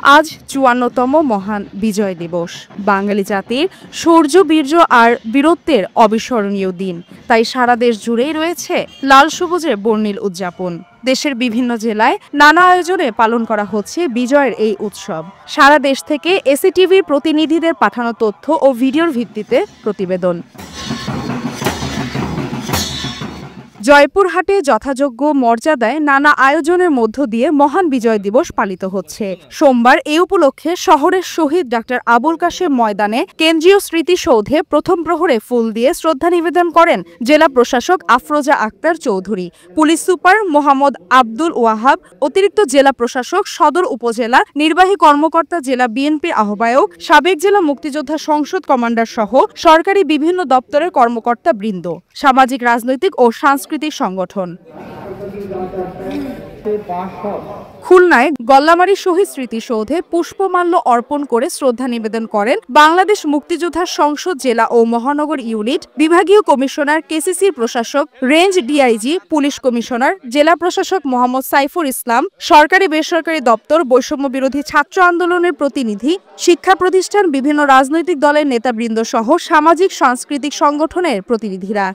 আজ ৫৪তম মহান বিজয় দিবস। বাঙালি জাতির শৌর্য, বীর্য আর বীরত্বের অবিস্মরণীয় দিন। তাই সারা দেশ জুড়েই রয়েছে লাল সবুজের বর্ণিল উদযাপন। দেশের বিভিন্ন জেলায় নানা আয়োজনে পালন করা হচ্ছে বিজয়ের এই উৎসব। সারা দেশ থেকে এসিটিভির প্রতিনিধিদের পাঠানো তথ্য ও ভিডিওর ভিত্তিতে প্রতিবেদন। জয়পুরহাটে যথাযোগ্য মর্যাদায় নানা আয়োজনের মধ্য দিয়ে মহান বিজয় দিবস পালিত হচ্ছে। সোমবার এই উপলক্ষে শহরের শহীদ ডাক্তার আবুল কাশেম ময়দানে কেন্দ্রীয় স্মৃতিসৌধে প্রথম প্রহরে ফুল দিয়ে শ্রদ্ধা নিবেদন করেন জেলা প্রশাসক আফরোজা আক্তার চৌধুরী, পুলিশ সুপার মোহাম্মদ আব্দুল ওয়াহাব, অতিরিক্ত জেলা প্রশাসক, সদর উপজেলা নির্বাহী কর্মকর্তা, জেলা বিএনপির আহ্বায়ক, সাবেক জেলা মুক্তিযোদ্ধা সংসদ কমান্ডার সহ সরকারি বিভিন্ন দপ্তরের কর্মকর্তা বৃন্দ, সামাজিক, রাজনৈতিক ও সাংস্কৃতিক সংগঠন। খুলনায় গল্লামারী শহীদ স্মৃতিসৌধে পুষ্পমাল্য অর্পণ করে শ্রদ্ধা নিবেদন করেন বাংলাদেশ মুক্তিযোদ্ধা সংসদ জেলা ও মহানগর ইউনিট, বিভাগীয় কমিশনার, কেসিসির প্রশাসক, রেঞ্জ ডিআইজি, পুলিশ কমিশনার, জেলা প্রশাসক মোহাম্মদ সাইফুল ইসলাম, সরকারি বেসরকারি দপ্তর, বৈষম্য বিরোধী ছাত্র আন্দোলনের প্রতিনিধি, শিক্ষা প্রতিষ্ঠান, বিভিন্ন রাজনৈতিক দলের নেতাবৃন্দ সহ সামাজিক সাংস্কৃতিক সংগঠনের প্রতিনিধিরা।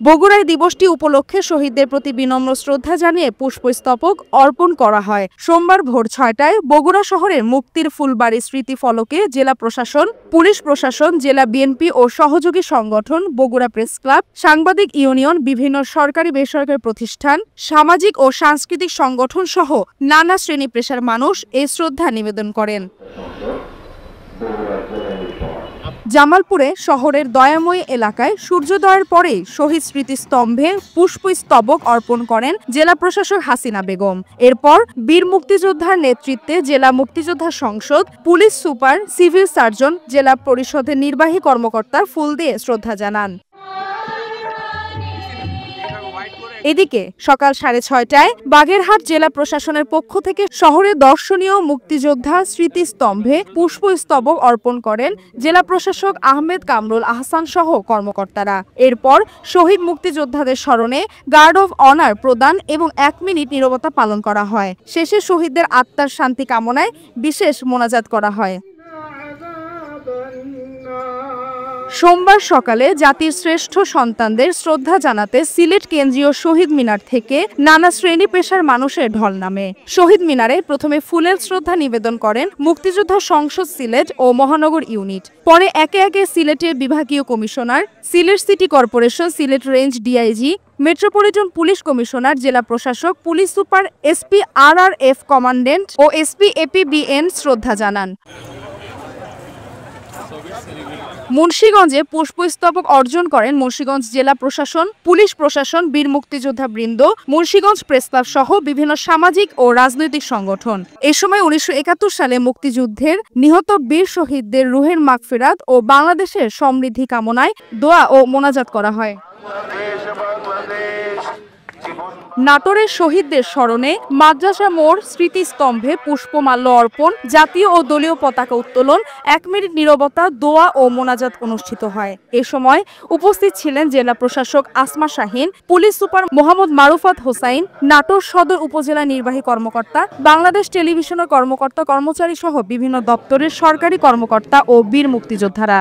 বগুড়ায় দিবসটি উপলক্ষে শহীদদের প্রতি বিনম্র শ্রদ্ধা জানিয়ে পুষ্পস্তবক অর্পণ করা হয়। সোমবার ভোর ৬টায় বগুড়া শহরের মুক্তির ফুলবাড়ি স্মৃতি ফলকে জেলা প্রশাসন, পুলিশ প্রশাসন, জেলা বিএনপি ও সহযোগী সংগঠন, বগুড়া প্রেস ক্লাব, সাংবাদিক ইউনিয়ন, বিভিন্ন সরকারি বেসরকারি প্রতিষ্ঠান, সামাজিক ও সাংস্কৃতিক সংগঠন সহ নানা শ্রেণী পেশার মানুষ এই শ্রদ্ধা নিবেদন করেন। জামালপুরে শহরের দয়াময়ী এলাকায় সূর্যোদয়ের পরেই শহীদ স্মৃতিস্তম্ভে পুষ্পস্তবক অর্পণ করেন জেলা প্রশাসক হাসিনা বেগম। এরপর বীর মুক্তিযোদ্ধার নেতৃত্বে জেলা মুক্তিযোদ্ধা সংসদ, পুলিশ সুপার, সিভিল সার্জন, জেলা পরিষদের নির্বাহী কর্মকর্তা ফুল দিয়ে শ্রদ্ধা জানান। এদিকে সকাল ৬:৩০টায় বাগেরহাট জেলা প্রশাসনের পক্ষ থেকে শহরের দর্শনীয় মুক্তিযোদ্ধা স্মৃতিস্তম্ভে পুষ্পস্তবক অর্পণ করেন জেলা প্রশাসক আহমেদ কামরুল আহসান সহ কর্মকর্তারা। এরপর শহীদ মুক্তিযোদ্ধাদের স্মরণে গার্ড অব অনার প্রদান এবং ১ মিনিট নীরবতা পালন করা হয়। শেষে শহীদদের আত্মার শান্তি কামনায় বিশেষ মোনাজাত করা হয়। সোমবার সকালে জাতির শ্রেষ্ঠ সন্তানদের শ্রদ্ধা জানাতে সিলেট কেন্দ্রীয় শহীদ মিনার থেকে নানা শ্রেণী পেশার মানুষের ঢল নামে। শহীদ মিনারে প্রথমে ফুলের শ্রদ্ধা নিবেদন করেন মুক্তিযোদ্ধা সংসদ সিলেট ও মহানগর ইউনিট। পরে একে একে সিলেটের বিভাগীয় commissioner, Sylhet city corporation, Sylhet range DIG, metropolitan police commissioner, জেলা প্রশাসক, police super, SP RRF commandant ও এসপি এপিবিএন শ্রদ্ধা জানান। মুন্সিগঞ্জে পুষ্পস্তবক অর্জন করেন মুন্সিগঞ্জ জেলা প্রশাসন, পুলিশ প্রশাসন, বীর মুক্তিযোদ্ধা বৃন্দ, মুন্সিগঞ্জ প্রেস ক্লাব সহ বিভিন্ন সামাজিক ও রাজনৈতিক সংগঠন। এ সময় ১৯৭১ সালে মুক্তিযুদ্ধের নিহত বীর শহীদদের রুহের মাগফিরাত ও বাংলাদেশের সমৃদ্ধি কামনায় দোয়া ও মোনাজাত করা হয়। নাটোরের শহীদদের স্মরণে মাদ্রাসা মোড় স্মৃতিস্তম্ভে পুষ্পমাল্য অর্পণ, জাতীয় ও দলীয় পতাকা উত্তোলন, ১ মিনিট নীরবতা, দোয়া ও মোনাজাত অনুষ্ঠিত হয়। এ সময় উপস্থিত ছিলেন জেলা প্রশাসক আসমা শাহীন, পুলিশ সুপার মোহাম্মদ মারুফাত হোসাইন, নাটোর সদর উপজেলা নির্বাহী কর্মকর্তা, বাংলাদেশ টেলিভিশনের কর্মকর্তা কর্মচারী সহ বিভিন্ন দপ্তরের সরকারি কর্মকর্তা ও বীর মুক্তিযোদ্ধারা।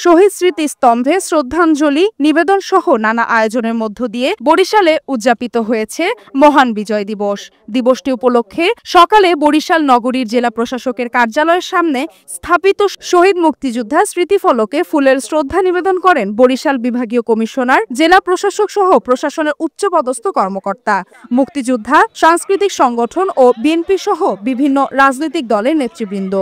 শহীদ স্মৃতিস্তম্ভে শ্রদ্ধাঞ্জলি নিবেদন সহ নানা আয়োজনের মধ্য দিয়ে বরিশালে উদযাপিত হয়েছে মহান বিজয় দিবস। দিবসটি উপলক্ষে সকালে বরিশাল নগরীর জেলা প্রশাসকের কার্যালয়ের সামনে স্থাপিত শহীদ মুক্তিযোদ্ধা স্মৃতিফলকে ফুলের শ্রদ্ধা নিবেদন করেন বরিশাল বিভাগীয় কমিশনার, জেলা প্রশাসক সহ প্রশাসনের উচ্চপদস্থ কর্মকর্তা, মুক্তিযোদ্ধা, সাংস্কৃতিক সংগঠন ও বিএনপি সহ বিভিন্ন রাজনৈতিক দলের নেতৃবৃন্দ।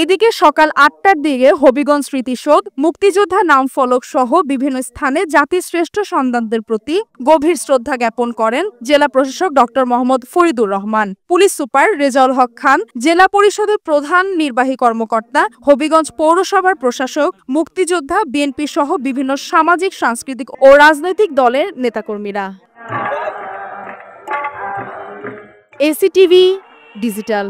এদিকে সকাল ৮টার দিকে হবিগঞ্জ স্মৃতিসৌধ, মুক্তিযোদ্ধা নাম ফলক সহ বিভিন্ন স্থানে জাতির শ্রেষ্ঠ সন্তানদের প্রতি গভীর শ্রদ্ধা জ্ঞাপন করেন জেলা প্রশাসক doctor Mohammad Faridur Rahman, police super Rezaul Haque Khan, জেলা পরিষদের প্রধান নির্বাহী কর্মকর্তা, হবিগঞ্জ পৌরসভার প্রশাসক, মুক্তিযোদ্ধা, বিএনপি সহ বিভিন্ন সামাজিক, সাংস্কৃতিক ও রাজনৈতিক দলের নেতাকর্মীরা। এসিটিভি ডিজিটাল।